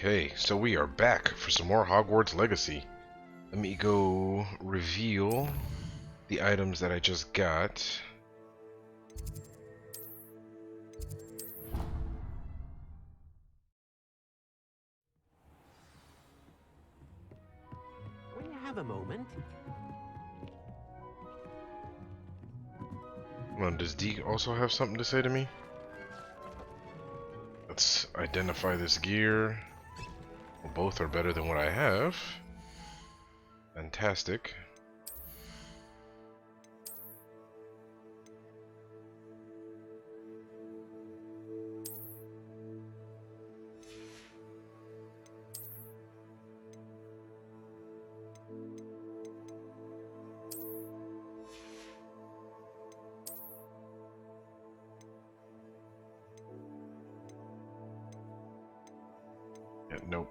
Okay, so we are back for some more Hogwarts Legacy. Let me go reveal the items that I just got. When you have a moment. Well, does Deke also have something to say to me? Let's identify this gear. Well, both are better than what I have. Fantastic. Yeah, nope.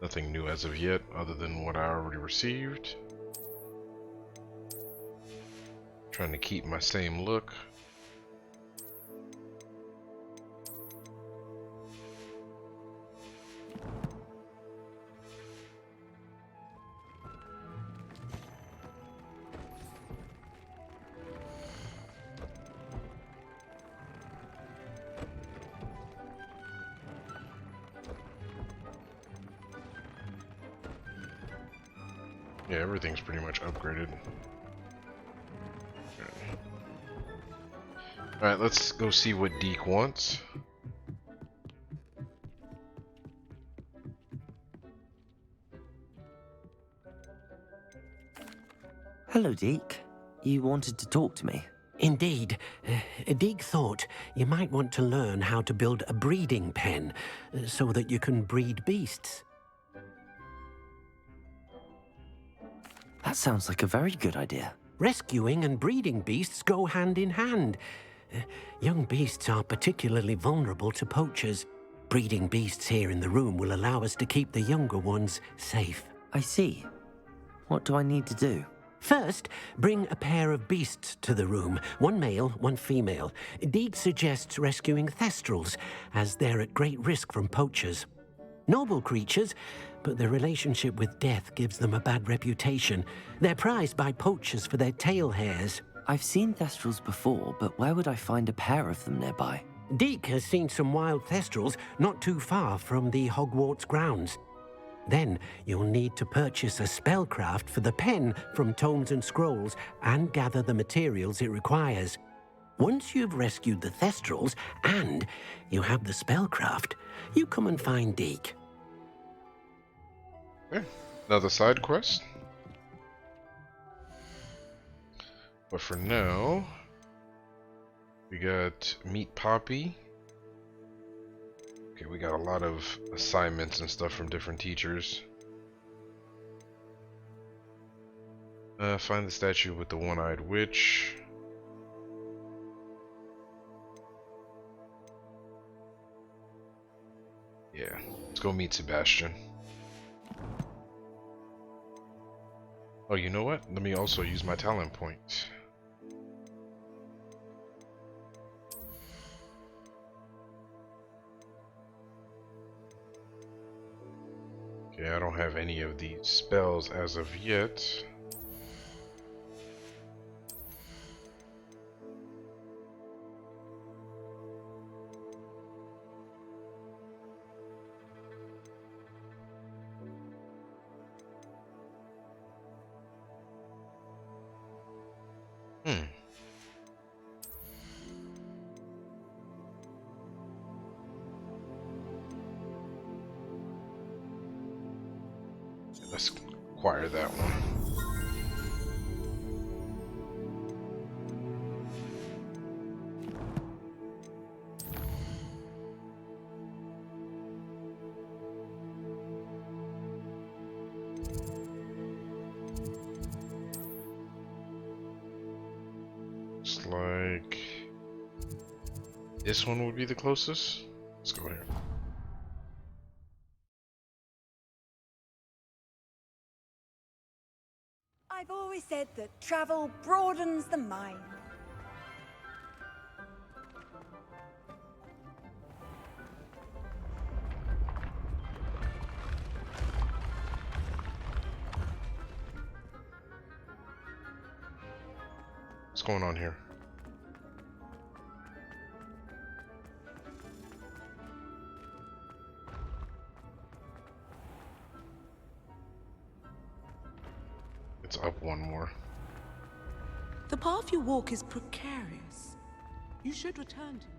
Nothing new as of yet, other than what I already received. Trying to keep my same look. Yeah, everything's pretty much upgraded. Alright, let's go see what Deke wants. Hello, Deke. You wanted to talk to me? Indeed. Deek thought you might want to learn how to build a breeding pen so that you can breed beasts. That sounds like a very good idea. Rescuing and breeding beasts go hand in hand. Young beasts are particularly vulnerable to poachers. Breeding beasts here in the room will allow us to keep the younger ones safe. I see. What do I need to do? First, bring a pair of beasts to the room. One male, one female. Deek suggests rescuing thestrals, as they're at great risk from poachers. Noble creatures, but their relationship with death gives them a bad reputation. They're prized by poachers for their tail hairs. I've seen thestrals before, but where would I find a pair of them nearby? Deek has seen some wild thestrals not too far from the Hogwarts grounds. Then you'll need to purchase a spellcraft for the pen from Tomes and Scrolls and gather the materials it requires. Once you've rescued the thestrals and you have the spellcraft, you come and find Deek. Okay, another side quest. But for now, we got Meet Poppy. Okay, we got a lot of assignments and stuff from different teachers. Find the statue with the one-eyed witch. Yeah, let's go meet Sebastian. Oh, you know what? Let me also use my talent point. Okay, I don't have any of these spells as of yet. Let's acquire that one. Looks like this one would be the closest. Let's go here. I've always said that travel broadens the mind. What's going on here? It's up one more. The path you walk is precarious. You should return to me.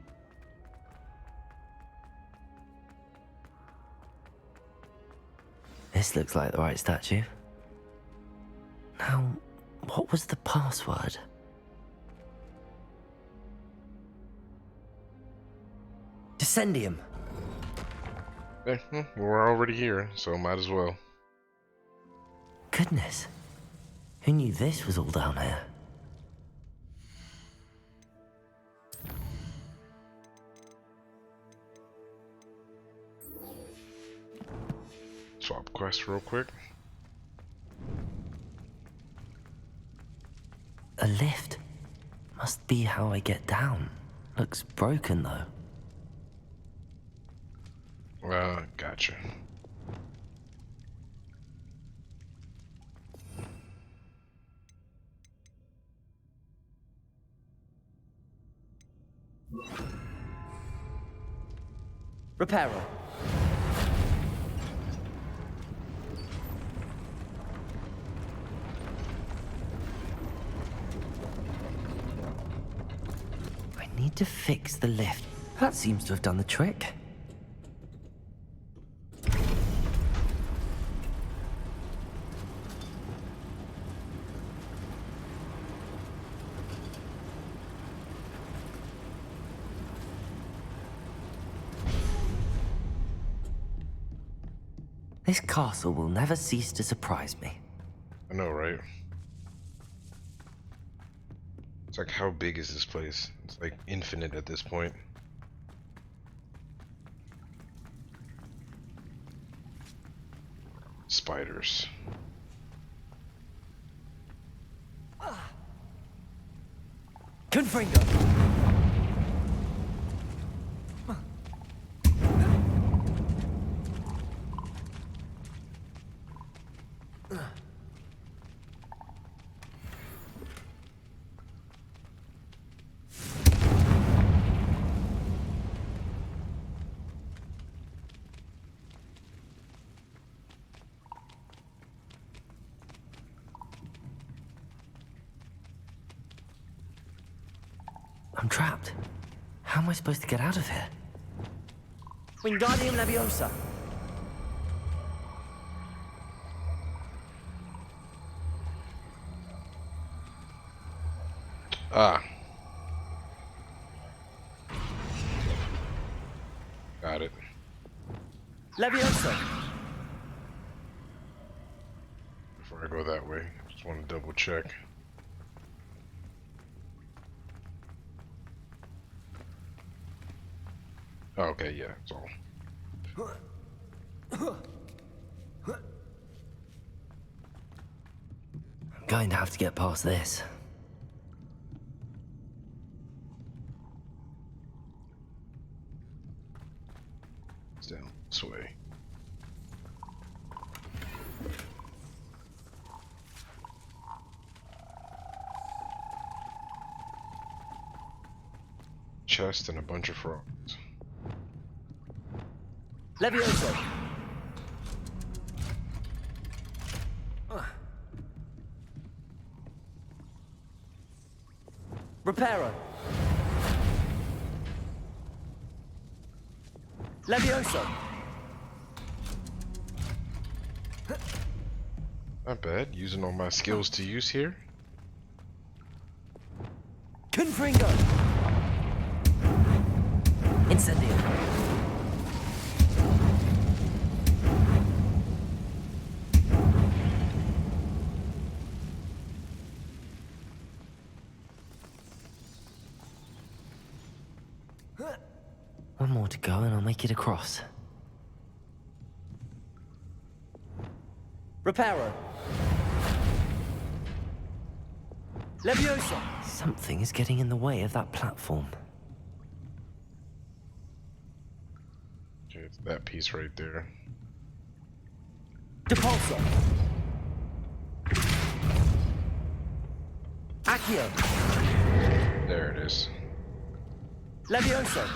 This looks like the right statue. Now, what was the password? Descendium. We're already here, so might as well. Goodness. Who knew this was all down here? Swap quest real quick. A lift. Must be how I get down. Looks broken though. Gotcha. Repairer. I need to fix the lift. That seems to have done the trick. This castle will never cease to surprise me. I know, right? It's like, how big is this place? It's like infinite at this point. Spiders. Confringo! I'm trapped. How am I supposed to get out of here? Wingardium Leviosa. Ah. Got it. Leviosa. Before I go that way, just want to double check. Oh, okay, yeah, it's all. I'm going to have to get past this. It's down this way. Chest and a bunch of frogs. Leviosa. Reparo. Leviosa. Not bad, using all my skills to use here. Confringo. Incendio. One more to go and I'll make it across. Reparo. Leviosa! Something is getting in the way of that platform. Okay, it's that piece right there. Depulso! Accio! There it is. Leviosa!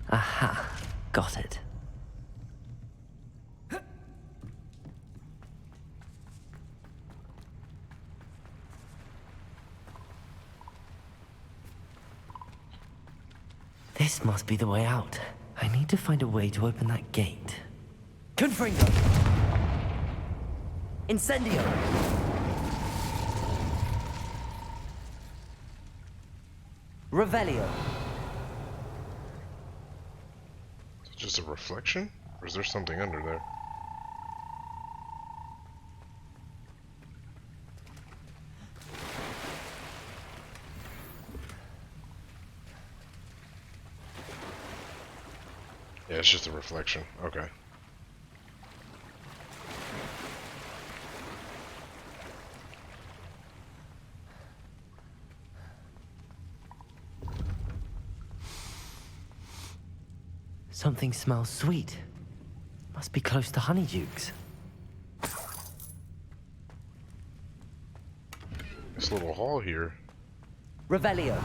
Aha, got it. This must be the way out. I need to find a way to open that gate. Confringo! Incendio! Revelio! Is it just a reflection? Or is there something under there? Yeah, it's just a reflection. Okay. Something smells sweet. Must be close to Honeydukes. This little hall here. Revelio!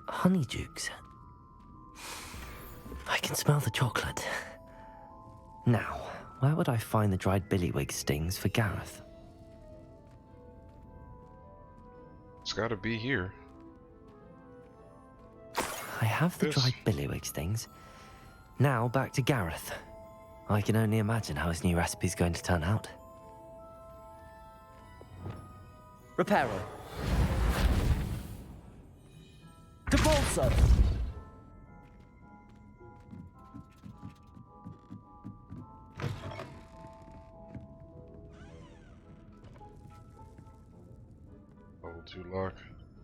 Honeydukes. I can smell the chocolate. Now, where would I find the dried billywig stings for Gareth? It's gotta be here. I have the Yes. dried billywig stings. Now back to Gareth. I can only imagine how his new recipe's going to turn out. Reparo! Depulso! Level 2 lock.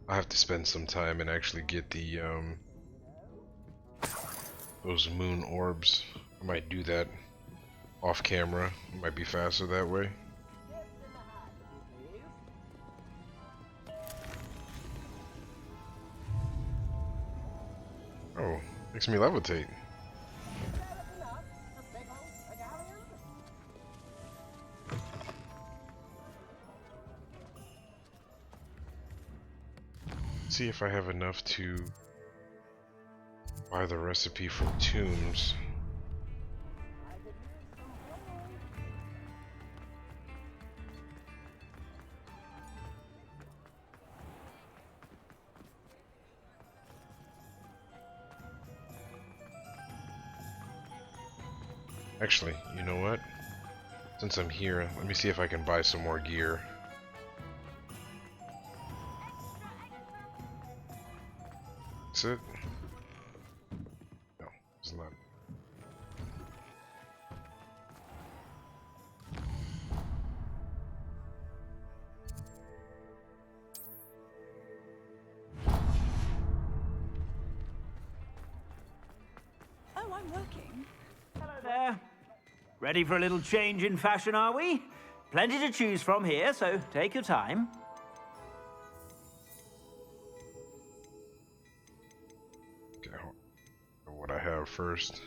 I have to spend some time and actually get the those moon orbs. I might do that off camera. It might be faster that way. Oh, makes me levitate. See if I have enough to buy the recipe for tombs. Actually, you know what? Since I'm here, let me see if I can buy some more gear. Is it? No, it's not. Oh, I'm working. Hello there. Ready for a little change in fashion, are we? Plenty to choose from here, so take your time. Okay, what I have first.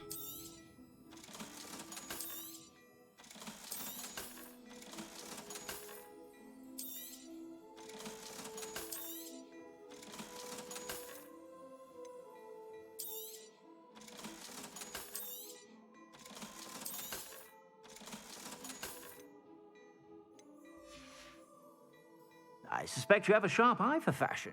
I suspect you have a sharp eye for fashion.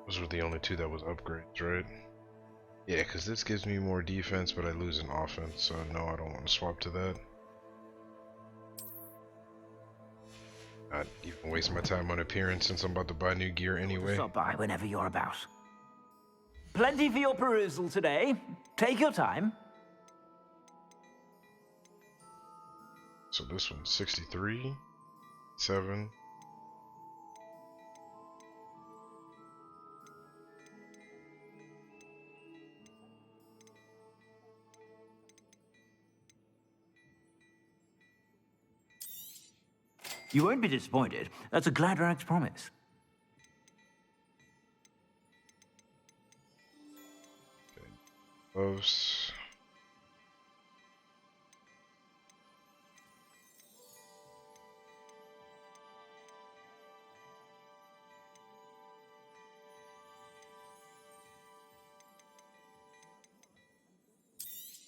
Those were the only two that was upgrades, right? Yeah, because this gives me more defense, but I lose in offense, so no, I don't want to swap to that. Not even waste my time on appearance since I'm about to buy new gear anyway. Stop by whenever you're about. Plenty for your perusal today. Take your time. So this one's 63, 7. You won't be disappointed. That's a Gladrax promise. Okay. Close.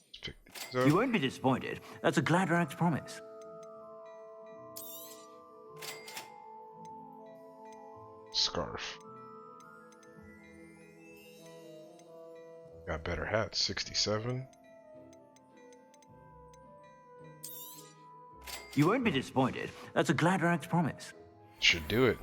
Let's pick these up. You won't be disappointed. That's a Gladrax promise. Scarf. Got better hats, 67. You won't be disappointed. That's a Gladrax promise. Should do it.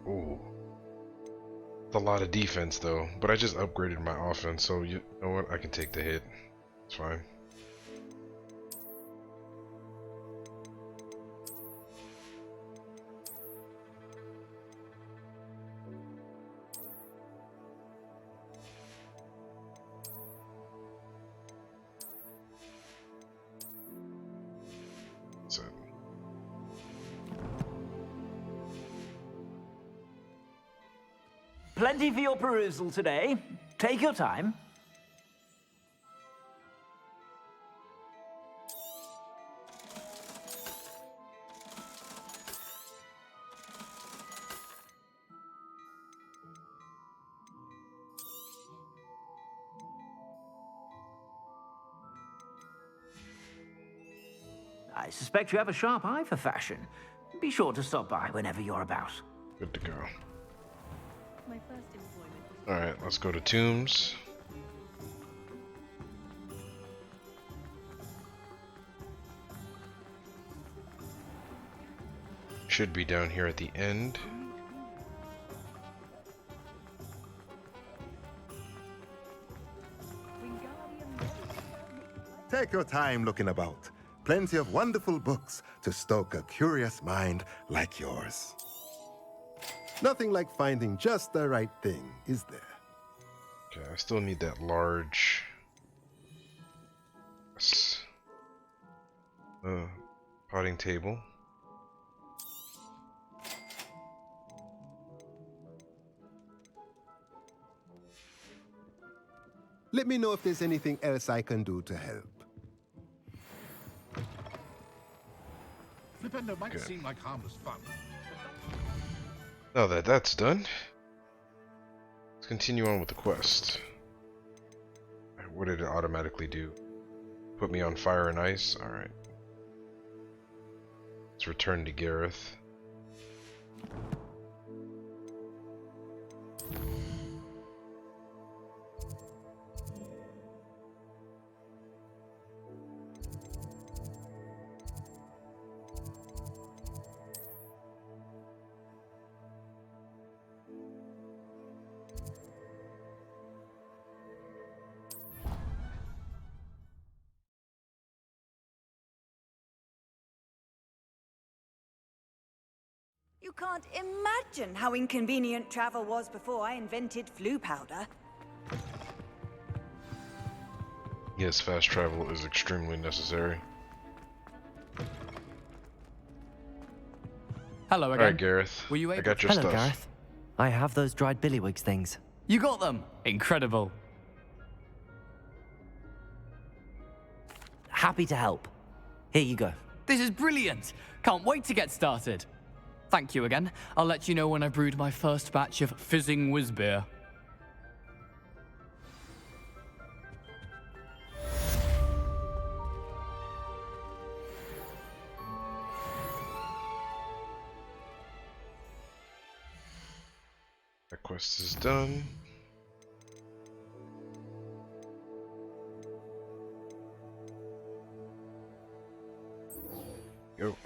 Ooh. It's a lot of defense though, but I just upgraded my offense, so you know what? I can take the hit. It's fine. So Plenty for your perusal today. Take your time. I suspect you have a sharp eye for fashion. Be sure to stop by whenever you're about. good to go. My first employment was Alright, let's go to Tombs. Should be down here at the end. Take your time looking about. Plenty of wonderful books to stoke a curious mind like yours. Nothing like finding just the right thing, is there? Okay, I still need that large potting table. Let me know if there's anything else I can do to help. Flipendo might Good. seem like harmless fun. Now that that's done, let's continue on with the quest. What did it automatically do? Put me on fire and ice? Alright. Let's return to Gareth. You can't imagine how inconvenient travel was before I invented flu powder. Yes, fast travel is extremely necessary. Hello again. Alright, Gareth. Were you I able got to- your Hello, stuff. Gareth. I have those dried billywigs things. You got them! Incredible. Happy to help. Here you go. This is brilliant! Can't wait to get started. Thank you again. I'll let you know when I've brewed my first batch of fizzing whiz beer. That quest is done. Go.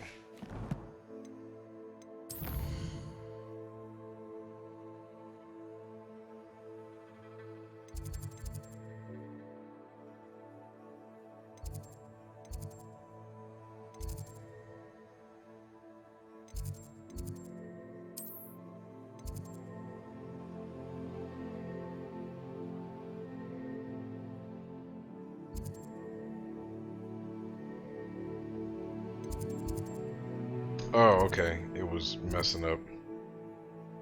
Oh, okay. It was messing up.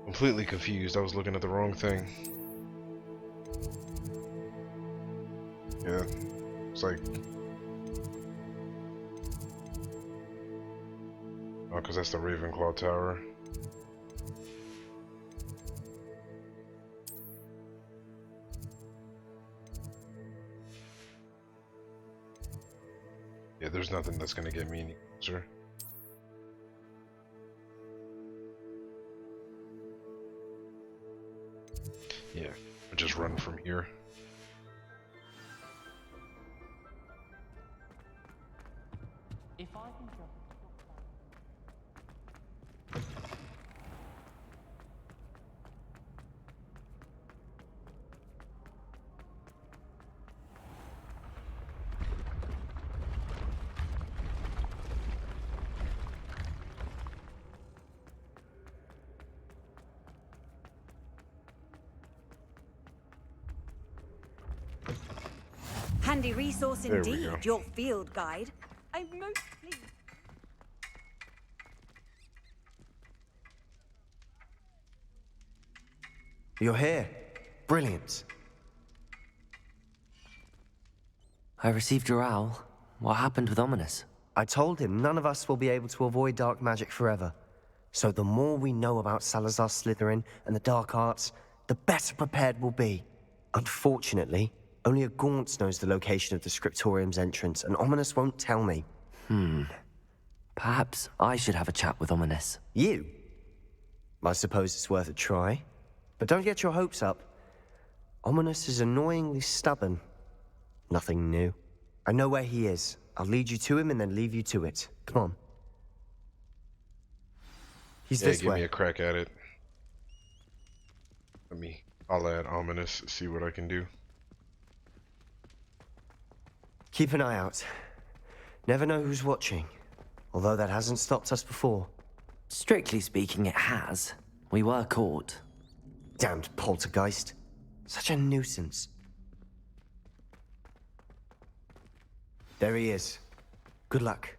Completely confused. I was looking at the wrong thing. Yeah. It's like... Oh, because that's the Ravenclaw Tower. Yeah, there's nothing that's gonna get me any closer. Yeah, I'll just run from here. Handy resource There we indeed, go. your field guide. I'm most pleased. You're here. Brilliant. I received your owl. What happened with Ominous? I told him none of us will be able to avoid dark magic forever. So the more we know about Salazar Slytherin and the dark arts, the better prepared we'll be. Unfortunately, only a Gaunt knows the location of the Scriptorium's entrance, and Ominous won't tell me. Perhaps I should have a chat with Ominous. You? I suppose it's worth a try. But don't get your hopes up. Ominous is annoyingly stubborn. Nothing new. I know where he is. I'll lead you to him and then leave you to it. Come on. He's Yeah, this give way. me a crack at it. I'll add Ominous, see what I can do. Keep an eye out. Never know who's watching. Although that hasn't stopped us before. Strictly speaking, it has. We were caught. Damned poltergeist. Such a nuisance. There he is. Good luck.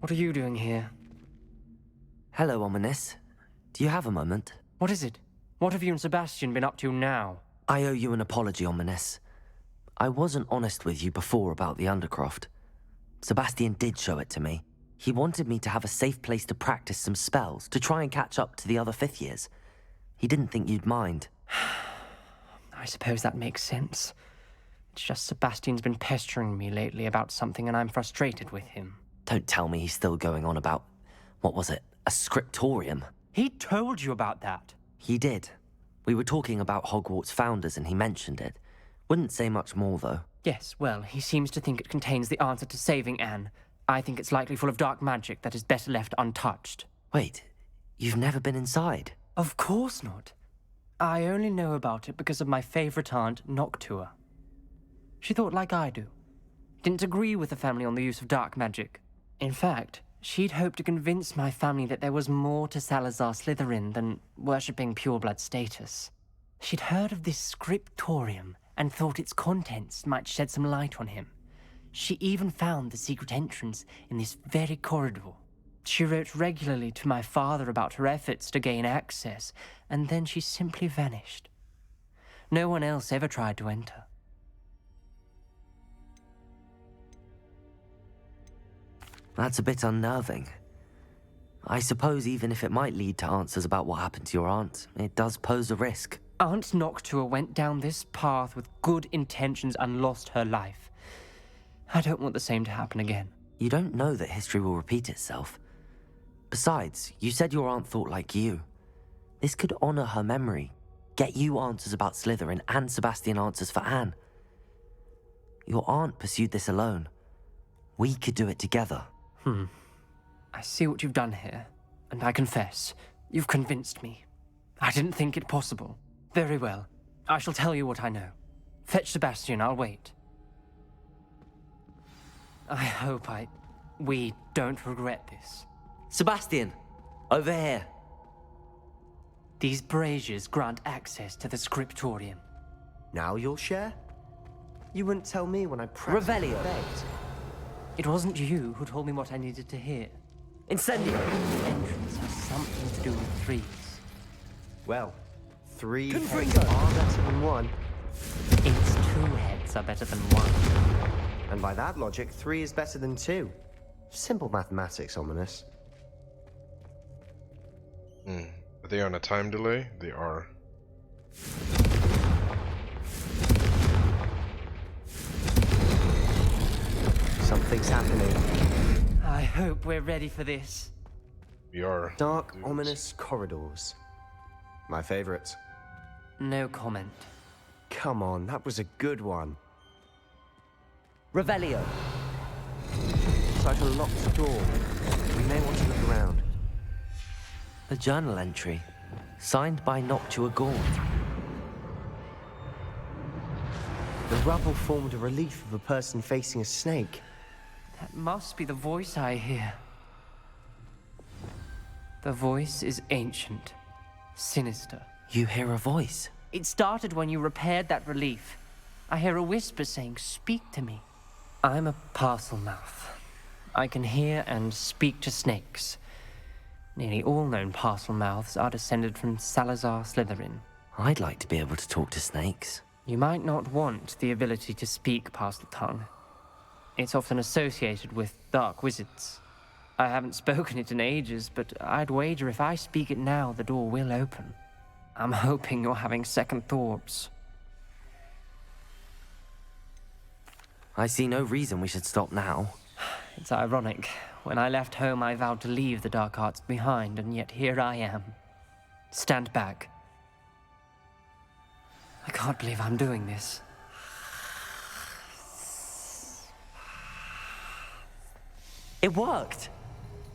What are you doing here? Hello, Ominous. Do you have a moment? What is it? What have you and Sebastian been up to now? I owe you an apology, Ominous. I wasn't honest with you before about the Undercroft. Sebastian did show it to me. He wanted me to have a safe place to practice some spells, to try and catch up to the other fifth years. He didn't think you'd mind. I suppose that makes sense. It's just Sebastian's been pestering me lately about something and I'm frustrated with him. Don't tell me he's still going on about, what was it, a scriptorium? He told you about that. He did. We were talking about Hogwarts founders and he mentioned it. Wouldn't say much more, though. Yes, well, he seems to think it contains the answer to saving Anne. I think it's likely full of dark magic that is better left untouched. Wait, you've never been inside? Of course not. I only know about it because of my favorite aunt, Noctua. She thought like I do. Didn't agree with the family on the use of dark magic. In fact, she'd hoped to convince my family that there was more to Salazar Slytherin than worshipping pureblood status. She'd heard of this scriptorium and thought its contents might shed some light on him. She even found the secret entrance in this very corridor. She wrote regularly to my father about her efforts to gain access, and then she simply vanished. No one else ever tried to enter. That's a bit unnerving. I suppose even if it might lead to answers about what happened to your aunt, it does pose a risk. Aunt Noctua went down this path with good intentions and lost her life. I don't want the same to happen again. You don't know that history will repeat itself. Besides, you said your aunt thought like you. This could honor her memory, get you answers about Slytherin and Sebastian answers for Anne. Your aunt pursued this alone. We could do it together. I see what you've done here, and I confess, you've convinced me. I didn't think it possible. Very well. I shall tell you what I know. Fetch Sebastian, I'll wait. I hope we don't regret this. Sebastian, over here. These braziers grant access to the scriptorium. Now you'll share? You wouldn't tell me when I practically Revelio. begged. It wasn't you who told me what I needed to hear. Incendio. The entrance has something to do with threes. Well, 3 heads Confringo. are better than 1. Its 2 heads are better than 1. And by that logic, 3 is better than 2. Simple mathematics, Ominous. Are they on a time delay? They are. Something's happening. I hope we're ready for this. We are. Dark, ominous corridors. My favorite. No comment. Come on, that was a good one. Revelio. It's like a locked door. We may want to look around. A journal entry, signed by Noctua Gaunt. The rubble formed a relief of a person facing a snake. That must be the voice I hear. The voice is ancient, sinister. You hear a voice. It started when you repaired that relief. I hear a whisper saying, "Speak to me." I'm a parcel mouth. I can hear and speak to snakes. Nearly all known parcel mouths are descended from Salazar Slytherin. I'd like to be able to talk to snakes. You might not want the ability to speak parcel tongue. It's often associated with dark wizards. I haven't spoken it in ages, but I'd wager if I speak it now, the door will open. I'm hoping you're having second thoughts. I see no reason we should stop now. It's ironic. When I left home, I vowed to leave the dark arts behind, and yet here I am. Stand back. I can't believe I'm doing this. It worked!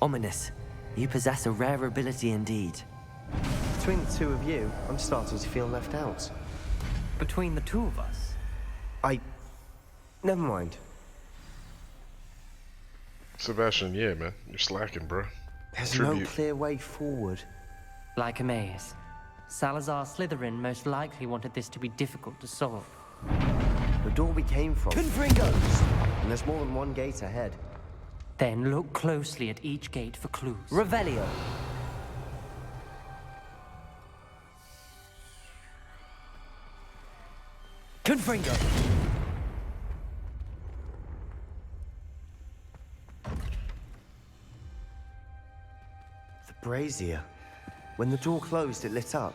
Ominous, you possess a rare ability indeed. Between the two of you, I'm starting to feel left out. Between the two of us? Never mind. Sebastian, yeah, man. You're slacking, bro. There's no clear way forward. Like a maze. Salazar Slytherin most likely wanted this to be difficult to solve. The door we came from. Confringos! And there's more than one gate ahead. Then look closely at each gate for clues. Revelio. Confringo. The brazier. When the door closed, it lit up.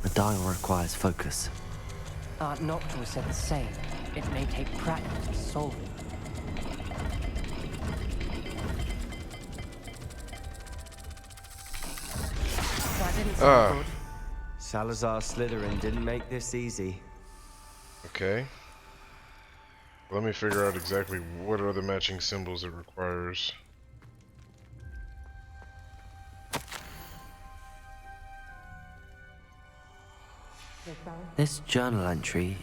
The dial requires focus. Aunt Noctua said the same. It may take practice to solve it. That didn't sound good. Salazar Slytherin didn't make this easy. Okay. Let me figure out exactly what are the matching symbols it requires. This journal entry,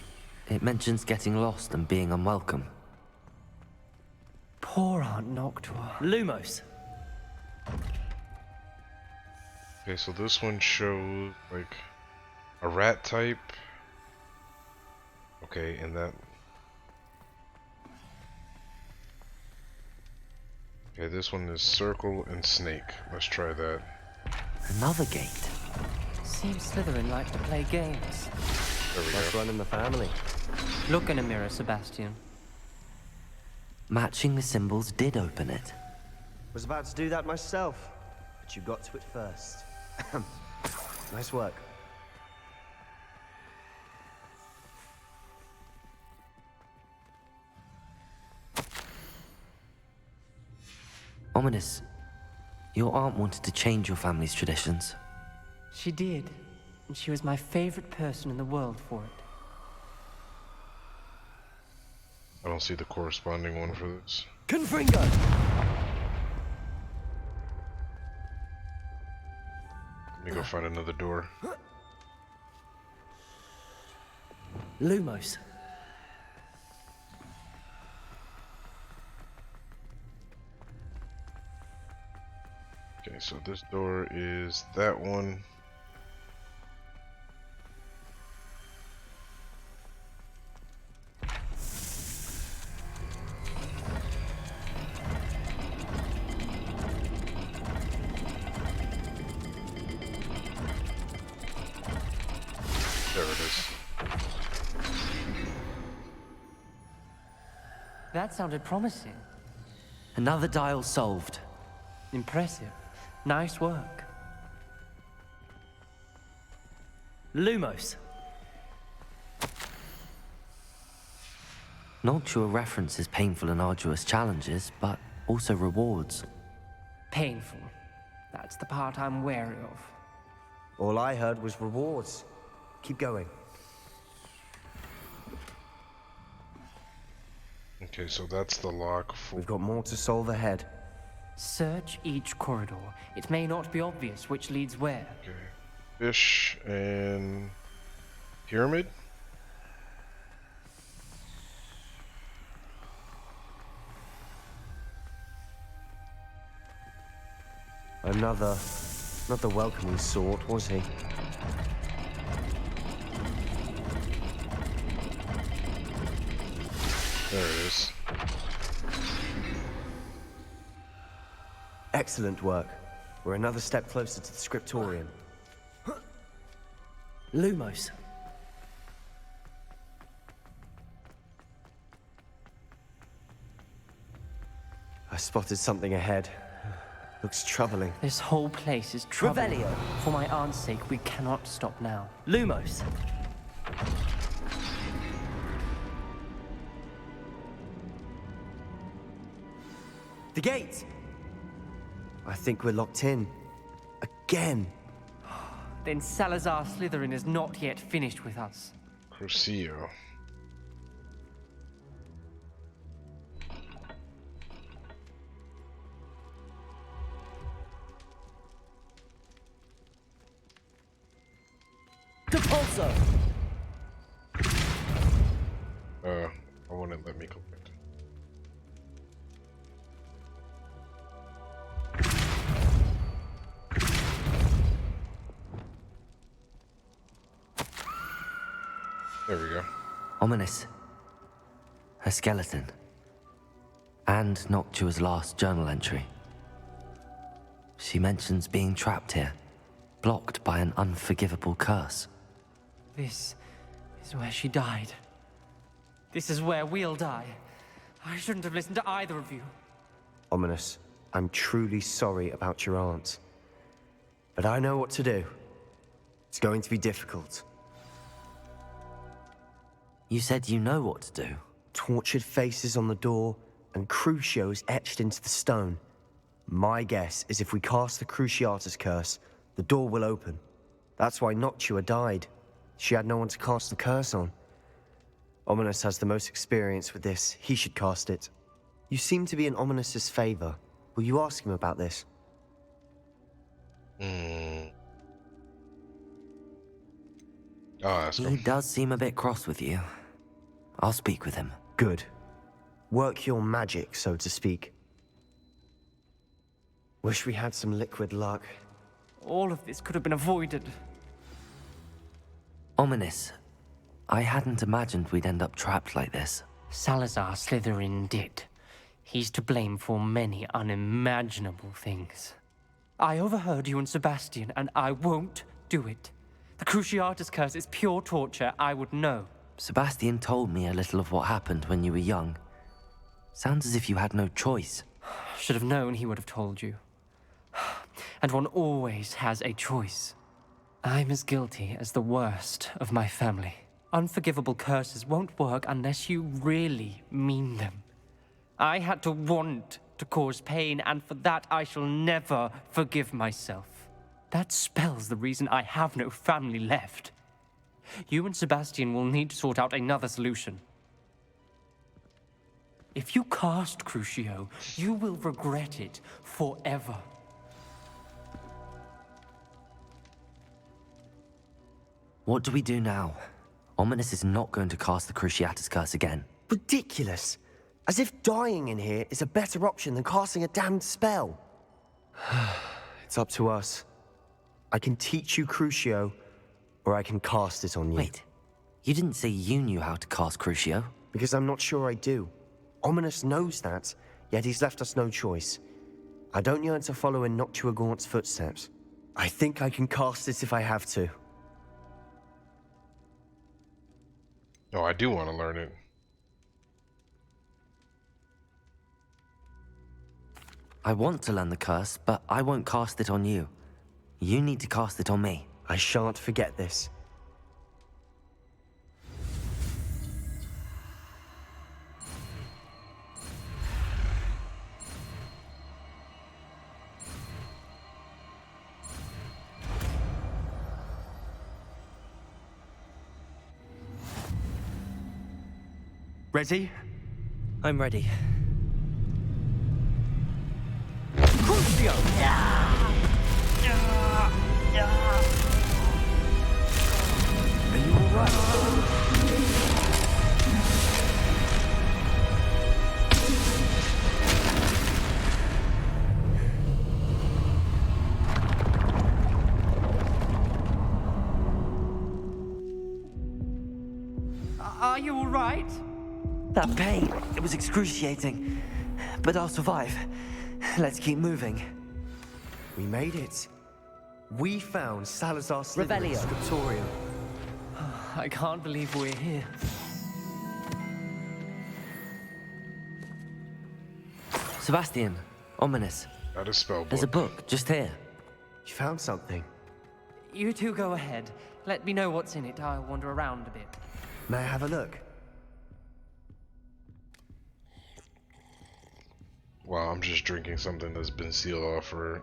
It mentions getting lost and being unwelcome. Poor Aunt Noctua. Lumos. Okay, so this one shows like a rat type. Okay, and that. Okay, this one is circle and snake. Let's try that. Another gate. Seems Slytherin like to play games. There we That's go. running the family. Look in a mirror, Sebastian. Matching the symbols did open it. Was about to do that myself, but you got to it first. Nice work. Ominous, your aunt wanted to change your family's traditions. She did, and she was my favorite person in the world for it. I don't see the corresponding one for this. Confringo. Let me go find another door. Lumos. Okay, so this door is that one. There it is. That sounded promising. Another dial solved. Impressive. Nice work. Lumos. Noctua references painful and arduous challenges, but also rewards. Painful. That's the part I'm wary of. All I heard was rewards. Keep going. Okay, so that's the lock for. We've got more to solve ahead. Search each corridor. It may not be obvious which leads where. Okay. Fish and pyramid? Another, not the welcoming sort, was he? There it is. Excellent work. We're another step closer to the scriptorium. Lumos. I spotted something ahead. Looks troubling. This whole place is trouble. Revelio. For my aunt's sake, we cannot stop now. Lumos. The gate! I think we're locked in. Again. Then Salazar Slytherin is not yet finished with us. Crucio. Depulso. I wouldn't let me click it. There we go. Ominous. A skeleton. And Noctua's last journal entry. She mentions being trapped here, blocked by an unforgivable curse. This is where she died. This is where we'll die. I shouldn't have listened to either of you. Ominous, I'm truly sorry about your aunt. But I know what to do. It's going to be difficult. You said you know what to do. Tortured faces on the door, and Crucios etched into the stone. My guess is if we cast the Cruciatus curse, the door will open. That's why Noctua died. She had no one to cast the curse on. Ominous has the most experience with this. He should cast it. You seem to be in Ominous's favor. Will you ask him about this? I'll ask He him. does seem a bit cross with you. I'll speak with him. Good. Work your magic, so to speak. Wish we had some liquid luck. All of this could have been avoided. Ominous. I hadn't imagined we'd end up trapped like this. Salazar Slytherin did. He's to blame for many unimaginable things. I overheard you and Sebastian, and I won't do it. The Cruciatus curse is pure torture, I would know. Sebastian told me a little of what happened when you were young. Sounds as if you had no choice. Should have known he would have told you. And one always has a choice. I'm as guilty as the worst of my family. Unforgivable curses won't work unless you really mean them. I had to want to cause pain, and for that I shall never forgive myself. That spells the reason I have no family left. You and Sebastian will need to sort out another solution. If you cast Crucio, you will regret it forever. What do we do now? Ominous is not going to cast the Cruciatus curse again. Ridiculous. As if dying in here is a better option than casting a damned spell. It's up to us. I can teach you Crucio, or I can cast it on you. Wait, you didn't say you knew how to cast Crucio? Because I'm not sure I do. Ominous knows that, yet he's left us no choice. I don't yearn to follow in Noctua Gaunt's footsteps. I think I can cast it if I have to. Oh, I do want to learn it. I want to learn the curse, but I won't cast it on you. You need to cast it on me. I shan't forget this. Ready? I'm ready. Crucio! Are you alright? Are you alright? That pain, it was excruciating. But I'll survive. Let's keep moving. We made it. We found Salazar Slytherin's Revelio. scriptorium. I can't believe we're here. Sebastian, Ominous. Not a spell book. There's a book just here. You found something. You two go ahead. Let me know what's in it. I'll wander around a bit. May I have a look? Wow, I'm just drinking something that's been sealed off for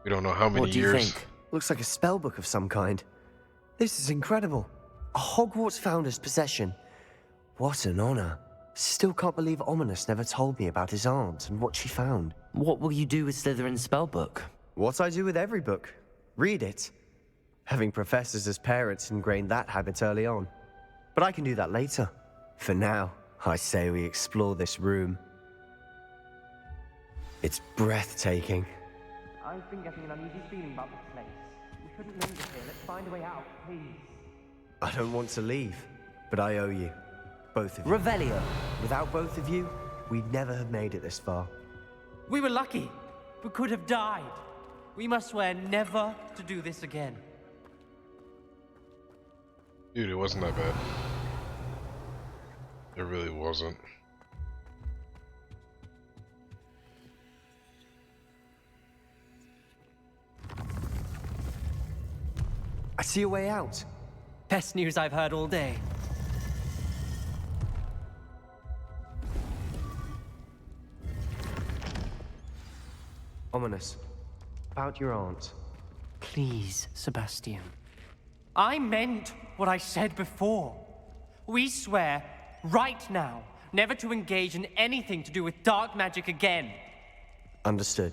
we don't know how many What do you years. think? Looks like a spell book of some kind. This is incredible. A Hogwarts founder's possession. What an honor. Still can't believe Ominous never told me about his aunt and what she found. What will you do with Slytherin's spellbook? What I do with every book. Read it. Having professors as parents ingrained that habit early on. But I can do that later. For now, I say we explore this room. It's breathtaking. I've been getting an uneasy feeling about this place. We shouldn't linger here. Let's find a way out, please. I don't want to leave, but I owe you. Both of you. Revelio. Without both of you, we'd never have made it this far. We were lucky. We could have died. We must swear never to do this again. Dude, it wasn't that bad. It really wasn't. I see a way out. Best news I've heard all day. Ominous. About your aunt. Please, Sebastian. I meant what I said before. We swear, right now, never to engage in anything to do with dark magic again. Understood.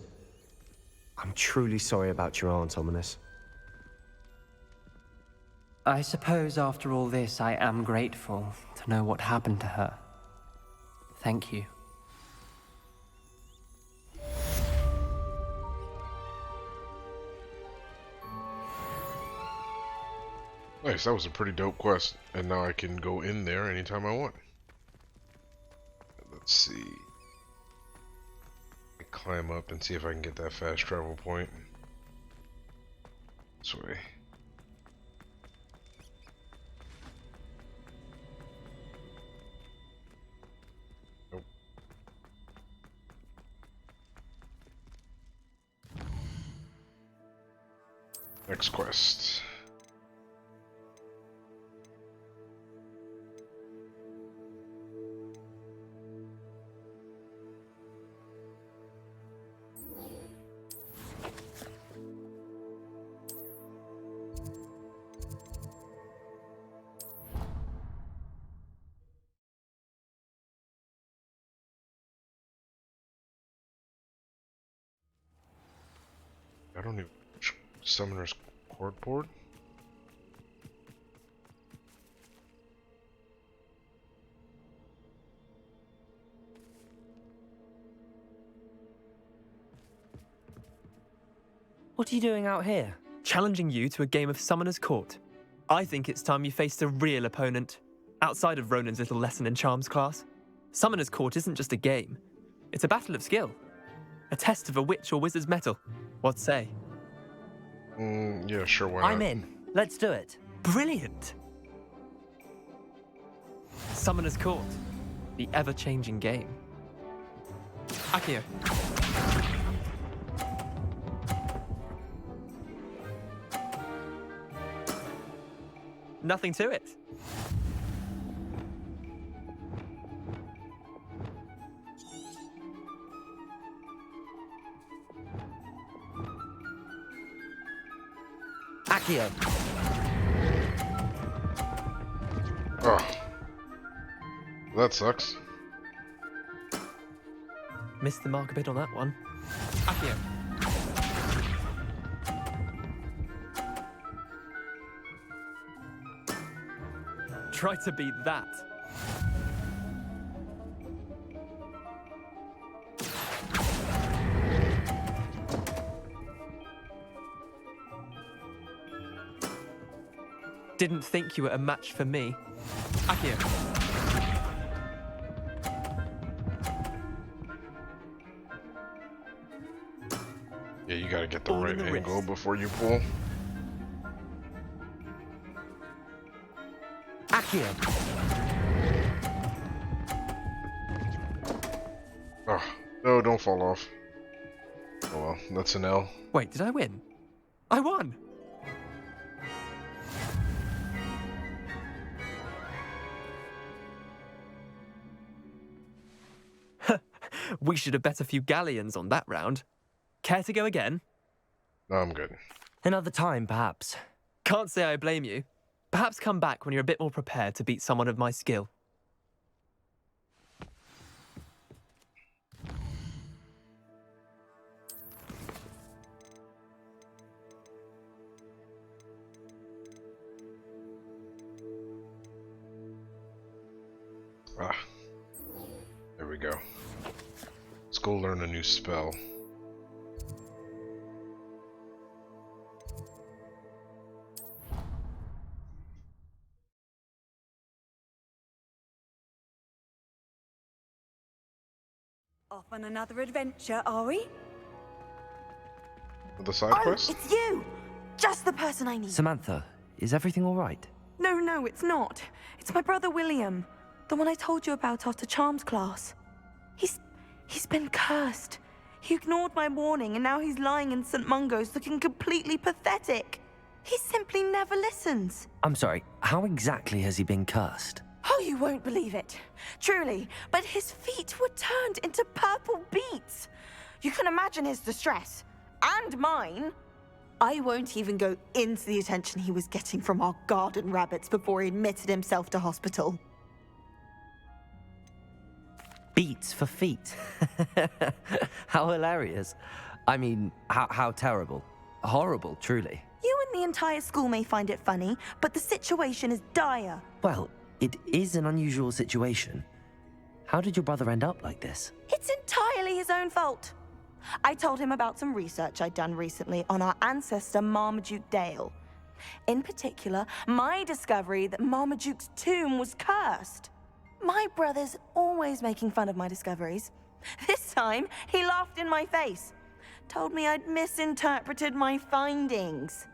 I'm truly sorry about your aunt, Ominous. I suppose after all this, I am grateful to know what happened to her. Thank you. Nice, that was a pretty dope quest. And now I can go in there anytime I want. Let's see. Climb up and see if I can get that fast travel point. This way. Nope. Next quest. I don't even... Summoner's Court board? What are you doing out here? Challenging you to a game of Summoner's Court. I think it's time you faced a real opponent, outside of Ronan's little lesson in charms class. Summoner's Court isn't just a game. It's a battle of skill. A test of a witch or wizard's mettle. What say? Yeah, sure, why not? I'm in. Let's do it. Brilliant! Summoner's Court. The ever-changing game. Akio. Nothing to it. Akio. Oh. That sucks. Missed the mark a bit on that one. Akio. Try to beat that. Didn't think you were a match for me. Akio. Yeah, you gotta get the All right in the angle wrist. before you pull. Akio. Oh, no, don't fall off. Oh well, that's an L. Wait, did I win? I won! We should have bet a few galleons on that round. Care to go again? No, I'm good. Another time, perhaps. Can't say I blame you. Perhaps come back when you're a bit more prepared to beat someone of my skill. Ah. There we go. Let's go learn a new spell. Off on another adventure, are we? With the side quest? It's you! Just the person I need. Samantha, is everything all right? No, it's not. It's my brother William. The one I told you about after charms class. He's been cursed. He ignored my warning and now he's lying in St. Mungo's looking completely pathetic. He simply never listens. I'm sorry, how exactly has he been cursed? Oh, you won't believe it. Truly, but his feet were turned into purple beets. You can imagine his distress. And mine. I won't even go into the attention he was getting from our garden rabbits before he admitted himself to hospital. Beats for feet. How hilarious. I mean, how terrible. Horrible, truly. You and the entire school may find it funny, but the situation is dire. Well, it is an unusual situation. How did your brother end up like this? It's entirely his own fault. I told him about some research I'd done recently on our ancestor Marmaduke Dale. In particular, my discovery that Marmaduke's tomb was cursed. My brother's always making fun of my discoveries. This time, he laughed in my face. Told me I'd misinterpreted my findings.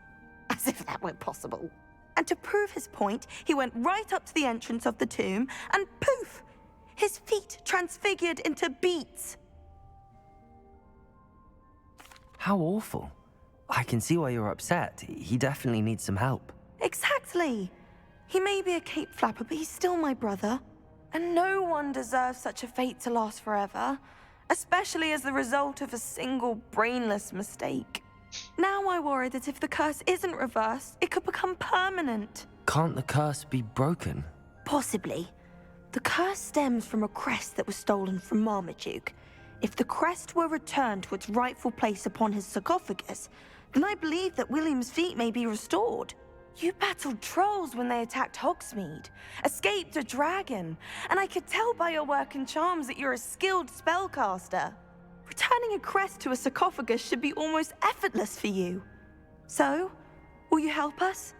As if that were possible. And to prove his point, he went right up to the entrance of the tomb and poof! His feet transfigured into beets. How awful. I can see why you're upset. He definitely needs some help. Exactly. He may be a cape flapper, but he's still my brother. And no one deserves such a fate to last forever, especially as the result of a single brainless mistake. Now I worry that if the curse isn't reversed, it could become permanent. Can't the curse be broken? Possibly. The curse stems from a crest that was stolen from Marmaduke. If the crest were returned to its rightful place upon his sarcophagus, then I believe that William's feet may be restored. You battled trolls when they attacked Hogsmeade, escaped a dragon, and I could tell by your work and charms that you're a skilled spellcaster. Returning a crest to a sarcophagus should be almost effortless for you. So, will you help us?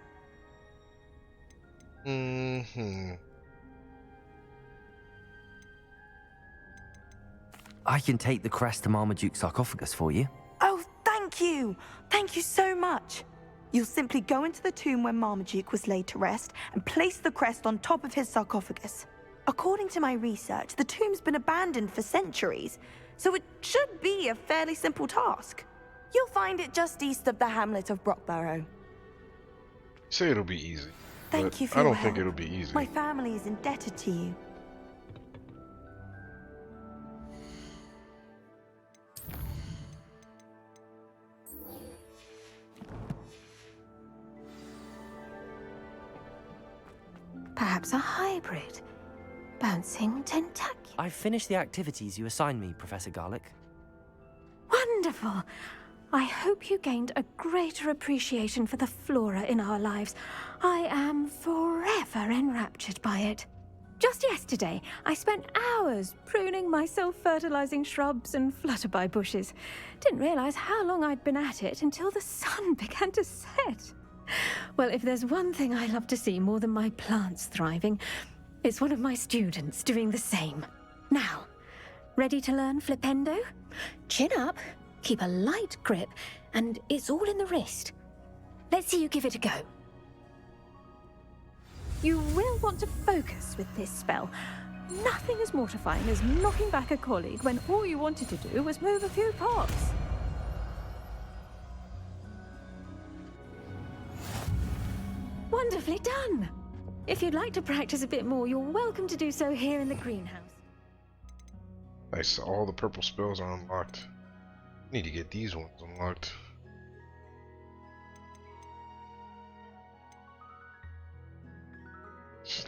I can take the crest to Marmaduke's sarcophagus for you. Oh, thank you! Thank you so much! You'll simply go into the tomb where Marmaduke was laid to rest and place the crest on top of his sarcophagus. According to my research, the tomb's been abandoned for centuries, so it should be a fairly simple task. You'll find it just east of the hamlet of Brockborough. Say it'll be easy. Thank you for I your don't think help. it'll be easy. My family is indebted to you. Perhaps a hybrid. Bouncing tentacular. I've finished the activities you assigned me, Professor Garlick. Wonderful! I hope you gained a greater appreciation for the flora in our lives. I am forever enraptured by it. Just yesterday, I spent hours pruning my self-fertilizing shrubs and flutterby bushes. Didn't realize how long I'd been at it until the sun began to set. Well, if there's one thing I love to see more than my plants thriving, it's one of my students doing the same. Now, ready to learn Flipendo? Chin up, keep a light grip, and it's all in the wrist. Let's see you give it a go. You will want to focus with this spell. Nothing as mortifying as knocking back a colleague when all you wanted to do was move a few pots. Wonderfully done! If you'd like to practice a bit more, you're welcome to do so here in the greenhouse. Nice, all the purple spells are unlocked. Need to get these ones unlocked.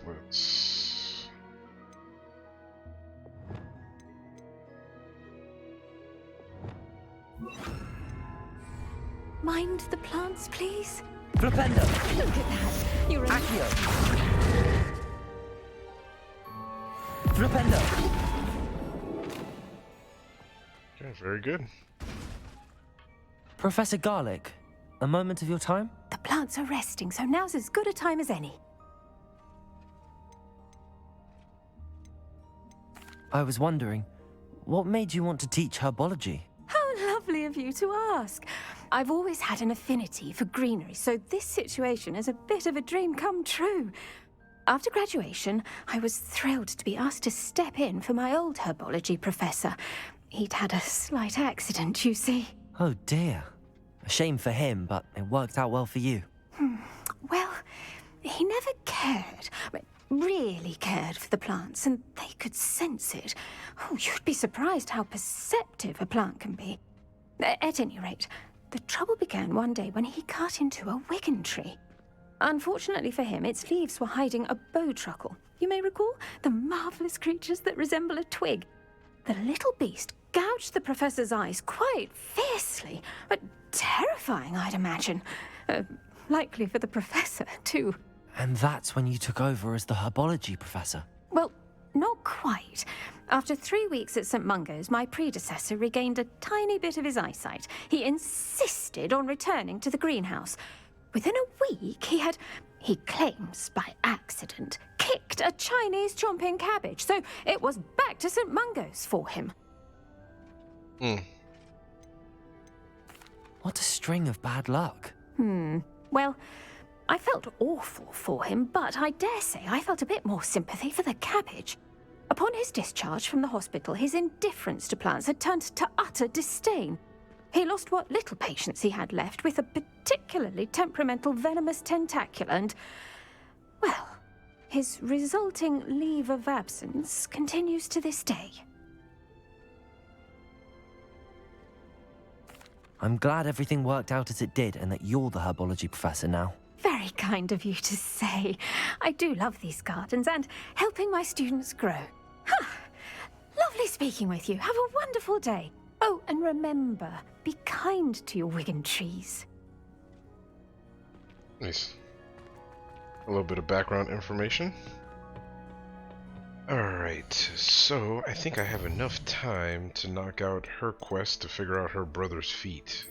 Let's... Mind the plants, please? Flipendo! Look at that! You're a... Accio! Flipendo! Okay, very good. Professor Garlick, a moment of your time? The plants are resting, so now's as good a time as any. I was wondering, what made you want to teach herbology? How lovely of you to ask. I've always had an affinity for greenery, so this situation is a bit of a dream come true. After graduation, I was thrilled to be asked to step in for my old herbology professor. He'd had a slight accident, you see. Oh dear. A shame for him, but it worked out well for you. Well, he never cared, really cared for the plants, and they could sense it. Oh, you'd be surprised how perceptive a plant can be. At any rate, the trouble began one day when he cut into a wigan tree. Unfortunately for him, its leaves were hiding a bowtruckle. You may recall the marvelous creatures that resemble a twig. The little beast gouged the professor's eyes quite fiercely, but terrifying, I'd imagine. Likely for the professor, too. And that's when you took over as the herbology professor. Well, not quite. After 3 weeks at St. Mungo's, my predecessor regained a tiny bit of his eyesight. He insisted on returning to the greenhouse. Within a week, he claims by accident, kicked a Chinese chomping cabbage, so it was back to St. Mungo's for him. What a string of bad luck. Well, I felt awful for him, but I dare say I felt a bit more sympathy for the cabbage. Upon his discharge from the hospital, his indifference to plants had turned to utter disdain. He lost what little patience he had left with a particularly temperamental venomous tentacula and, well, his resulting leave of absence continues to this day. I'm glad everything worked out as it did and that you're the herbology professor now. Very kind of you to say. I do love these gardens and helping my students grow. Lovely speaking with you. Have a wonderful day. Oh, and remember, be kind to your Wigan trees. Nice. A little bit of background information. Alright, so I think I have enough time to knock out her quest to figure out her brother's feet.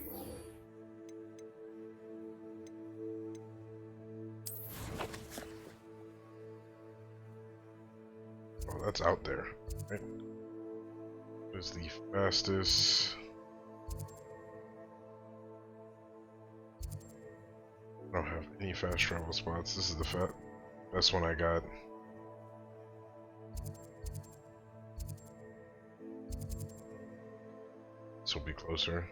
Oh, that's out there, right? What is the fastest? I don't have any fast travel spots. This is the best one I got. This will be closer.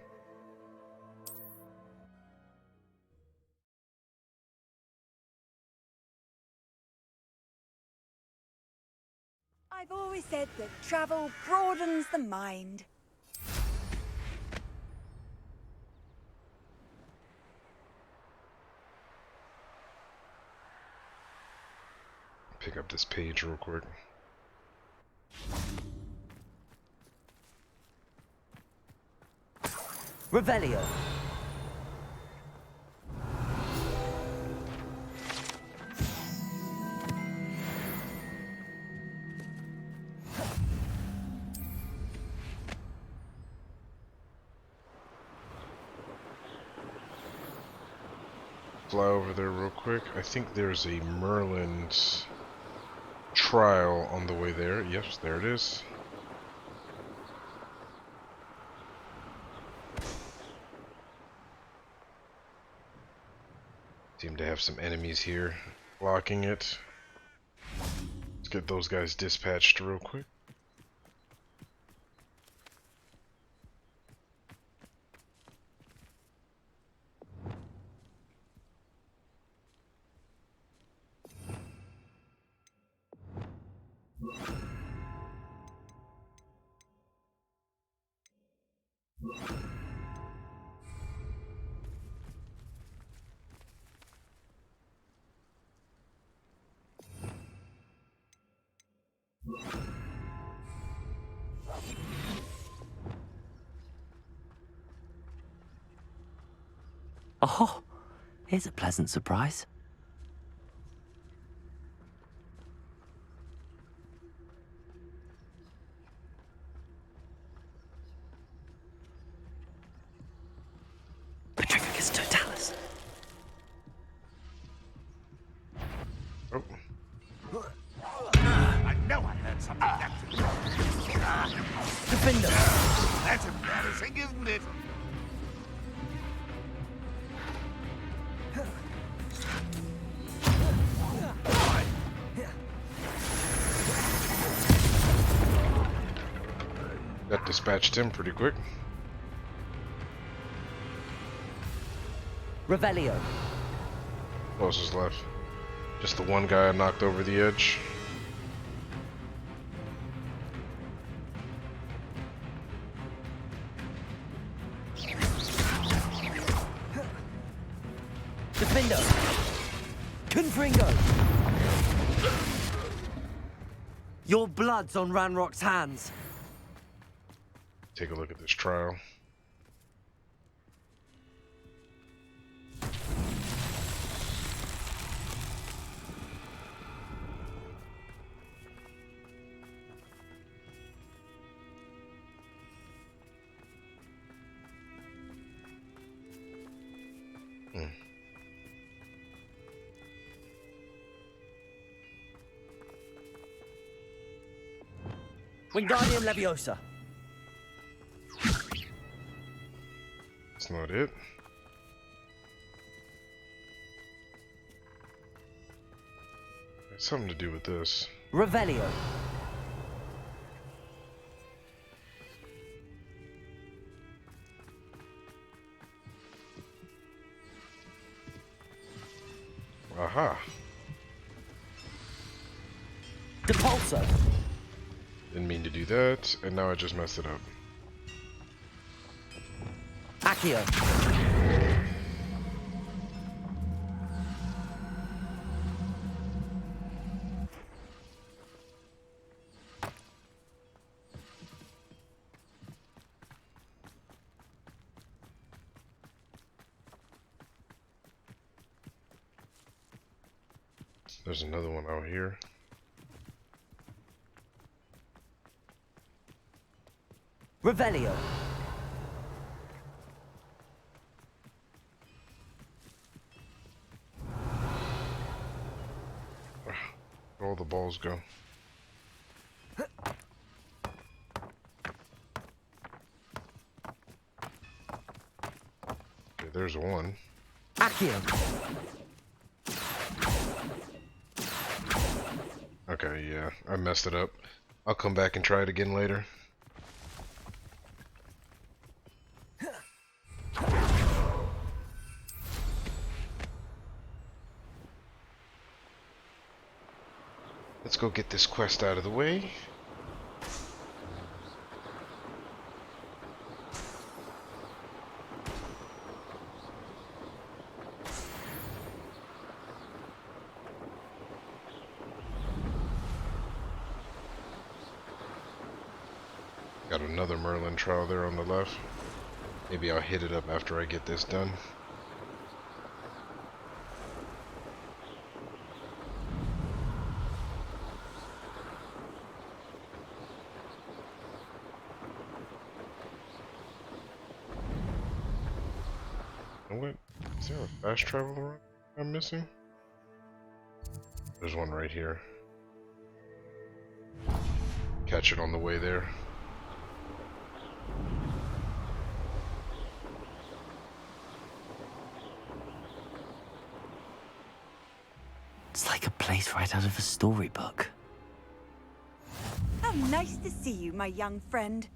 I've always said that travel broadens the mind. Pick up this page real quick. Revelio. Fly over there real quick. I think there's a Merlin's trial on the way there. Yes, there it is. Seem to have some enemies here blocking it. Let's get those guys dispatched real quick. Oh, here's a pleasant surprise. Petrificus totalis. Oh. I know I heard something that... Defender! That's embarrassing, isn't it? That dispatched him pretty quick. Revelio. Closest left. Just the one guy I knocked over the edge. Defender. Confringo. Your blood's on Ranrock's hands. Take a look at this trial. Wingardium Leviosa. That's not it. It's something to do with this. Revelio. Aha. Depulso. Didn't mean to do that, and now I just messed it up. Accio. There's another one out here. Revelio. Where all the balls go? Okay, there's one. Accio. Okay, yeah, I messed it up. I'll come back and try it again later. Let's go get this quest out of the way. Got another Merlin trial there on the left. Maybe I'll hit it up after I get this done. What? Is there a fast travel run I'm missing? There's one right here. Catch it on the way there. It's like a place right out of a storybook. How nice to see you, my young friend.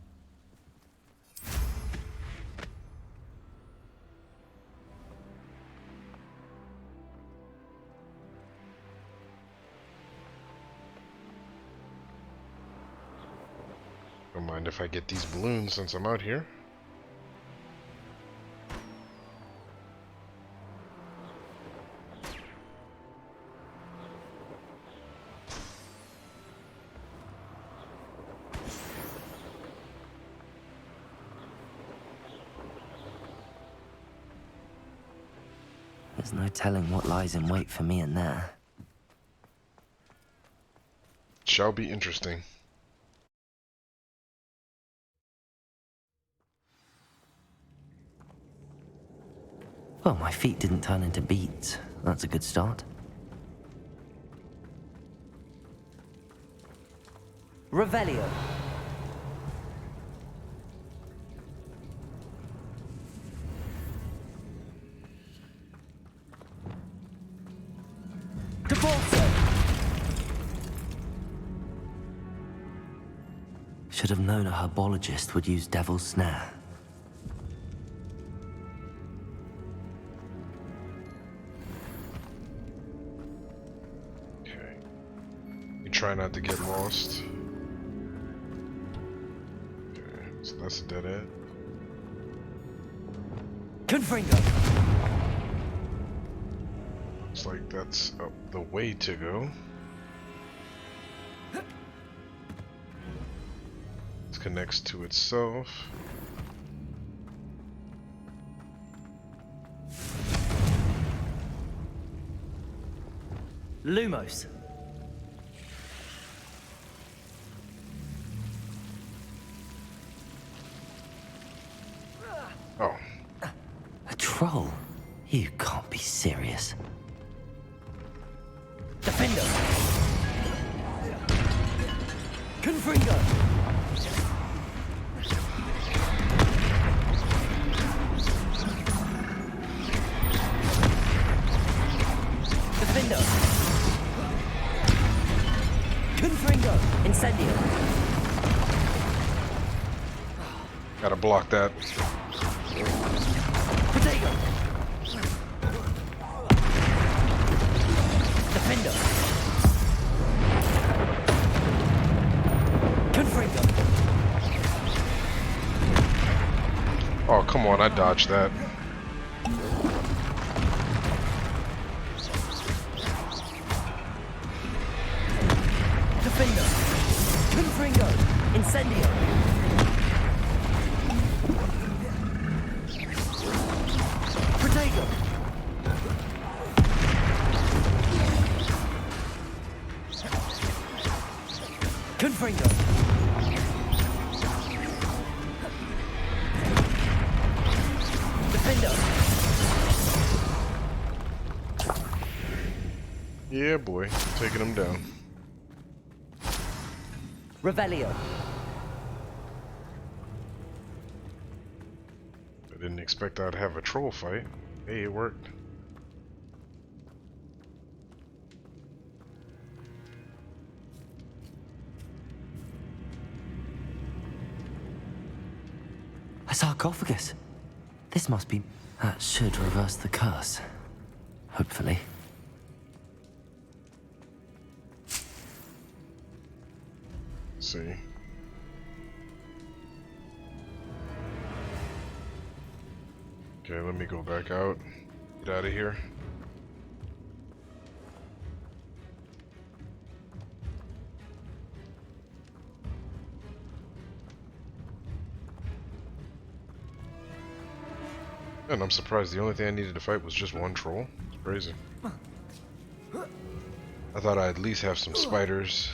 Don't mind if I get these balloons since I'm out here. There's no telling what lies in wait for me in there. Shall be interesting. Well, my feet didn't turn into beads. That's a good start. Revelio. Depulso. Should have known a herbologist would use Devil's Snare. Try not to get lost. Okay, so that's a dead end. Confringo. Looks like that's up the way to go. It connects to itself. Lumos. Oh. A troll? You can't be serious. Defender. Confringo. Gotta block that. Potato! Defender! Confringo! Oh, come on, I dodged that. Defender! Confringo! Incendio! Protego! Confringo! Defender! Yeah, boy, taking him down. Revelio! I didn't expect I'd have a troll fight. Hey, it worked. A sarcophagus. This must be... That should reverse the curse. Hopefully. Let's see. Okay, let me go back out. Get out of here. And I'm surprised the only thing I needed to fight was just one troll. It's crazy. I thought I'd at least have some spiders.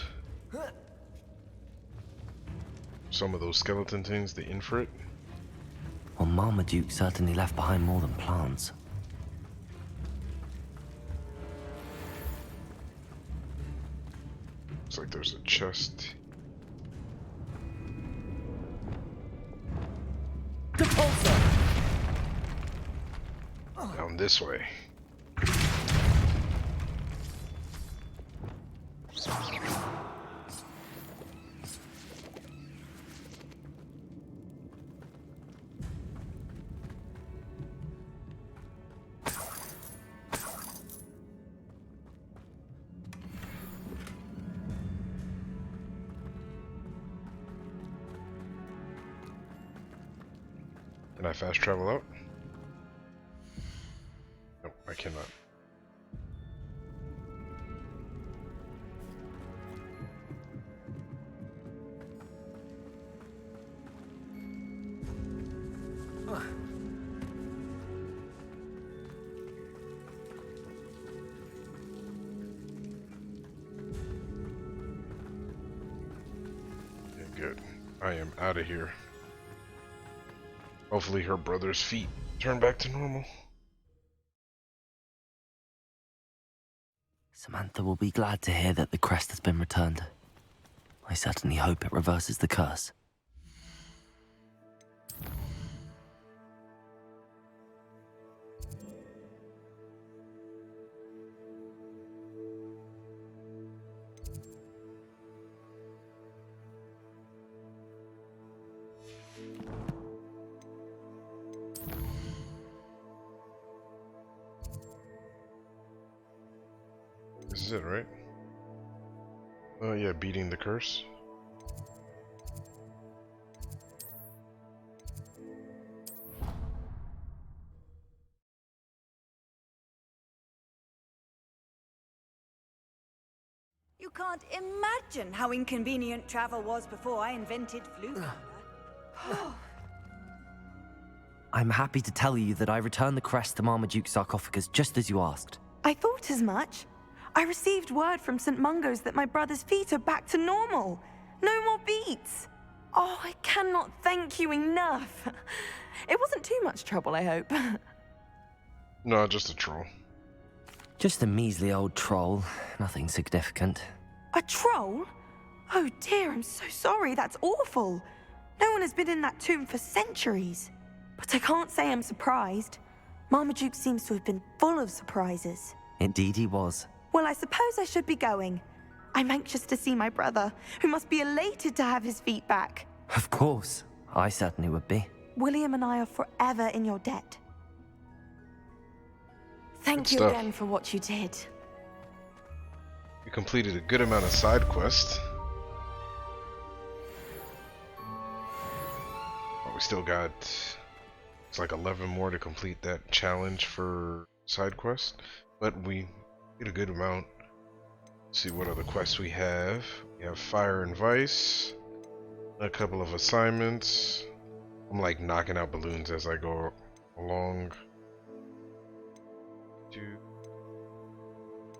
Some of those skeleton things, the infrit. Well, Marmaduke certainly left behind more than plants. Looks like there's a chest. Down this way. Can I fast travel out? No, I cannot. Okay, good. I am out of here. Hopefully her brother's feet turn back to normal. Samantha will be glad to hear that the crest has been returned. I certainly hope it reverses the curse. This is it, right? Oh yeah, beating the curse. You can't imagine how inconvenient travel was before I invented Flute. I'm happy to tell you that I returned the crest to Marmaduke's sarcophagus just as you asked. I thought as much. I received word from St. Mungo's that my brother's feet are back to normal. No more beats. Oh, I cannot thank you enough. It wasn't too much trouble, I hope. No, just a troll. Just a measly old troll. Nothing significant. A troll? Oh dear, I'm so sorry. That's awful. No one has been in that tomb for centuries. But I can't say I'm surprised. Marmaduke seems to have been full of surprises. Indeed he was. Well, I suppose I should be going. I'm anxious to see my brother, who must be elated to have his feet back. Of course. I certainly would be. William and I are forever in your debt. Thank Good you stuff. again for what you did. We completed a good amount of side quests. But we still got, it's like 11 more to complete that challenge for side quest. But we did a good amount. Let's see what other quests we have. We have Fire and Vice. A couple of assignments. I'm like knocking out balloons as I go along.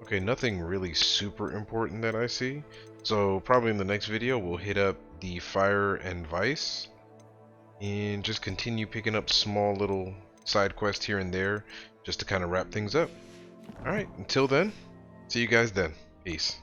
Okay, nothing really super important that I see. So probably in the next video we'll hit up the Fire and Vice and just continue picking up small little side quests here and there just to kind of wrap things up. Alright, until then, see you guys then. Peace.